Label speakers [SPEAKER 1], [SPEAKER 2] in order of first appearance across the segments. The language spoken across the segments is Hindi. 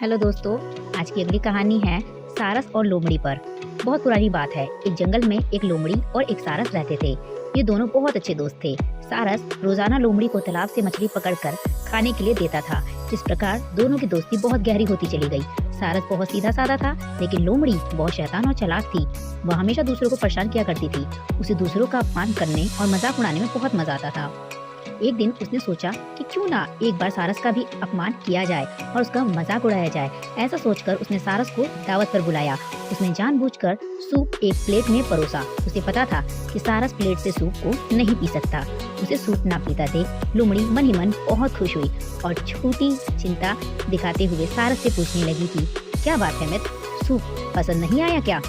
[SPEAKER 1] हेलो दोस्तों, आज की अगली कहानी है सारस और लोमड़ी पर। बहुत पुरानी बात है। एक जंगल में एक लोमड़ी और एक सारस रहते थे। ये दोनों बहुत अच्छे दोस्त थे। सारस रोजाना लोमड़ी को तालाब से मछली पकड़कर खाने के लिए देता था। इस प्रकार दोनों की दोस्ती बहुत गहरी होती चली गई। सारस बहुत सीधा साधा था, लेकिन लोमड़ी बहुत शैतान और चालाक थी। वह हमेशा दूसरों को परेशान किया करती थी। उसे दूसरों का अपमान करने और मजाक उड़ाने में बहुत मजा आता था। एक दिन उसने सोचा कि क्यों ना एक बार सारस का भी अपमान किया जाए और उसका मजाक उड़ाया जाए। ऐसा सोचकर उसने सारस को दावत पर बुलाया। उसने जानबूझकर सूप एक प्लेट में परोसा। उसे पता था कि सारस प्लेट से सूप को नहीं पी सकता। उसे सूप ना पीता देख लोमड़ी मन ही मन बहुत खुश हुई और छोटी चिंता दिखाते हुए सारस से पूछने लगी कि क्या बात है मित्र, सूप पसंद नहीं आया क्या?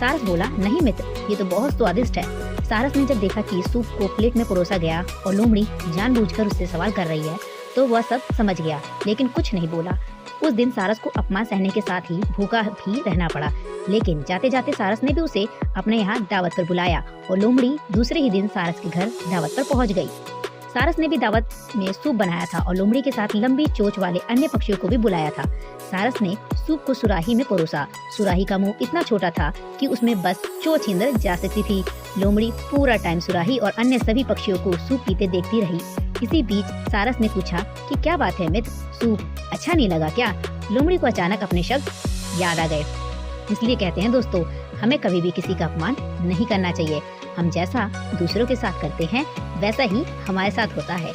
[SPEAKER 1] सारस बोला, नहीं मित्र, ये तो बहुत स्वादिष्ट है। सारस ने जब देखा कि सूप को प्लेट में परोसा गया और लोमड़ी जानबूझकर उससे सवाल कर रही है, तो वह सब समझ गया, लेकिन कुछ नहीं बोला। उस दिन सारस को अपमान सहने के साथ ही भूखा भी रहना पड़ा। लेकिन जाते जाते सारस ने भी उसे अपने यहाँ दावत पर बुलाया और लोमड़ी दूसरे ही दिन सारस के घर दावत पर पहुँच गई। सारस ने भी दावत में सूप बनाया था और लोमड़ी के साथ लंबी चोंच वाले अन्य पक्षियों को भी बुलाया था। सारस ने सूप को सुराही में परोसा। सुराही का मुंह इतना छोटा था कि उसमें बस चोंच ही अंदर जा सकती थी। लोमड़ी पूरा टाइम सुराही और अन्य सभी पक्षियों को सूप पीते देखती रही। इसी बीच सारस ने पूछा कि क्या बात है मित्र, सूप अच्छा नहीं लगा क्या? लोमड़ी को अचानक अपने शब्द याद आ गए। इसलिए कहते हैं दोस्तों, हमें कभी भी किसी का अपमान नहीं करना चाहिए। हम जैसा दूसरों के साथ करते हैं, वैसा ही हमारे साथ होता है।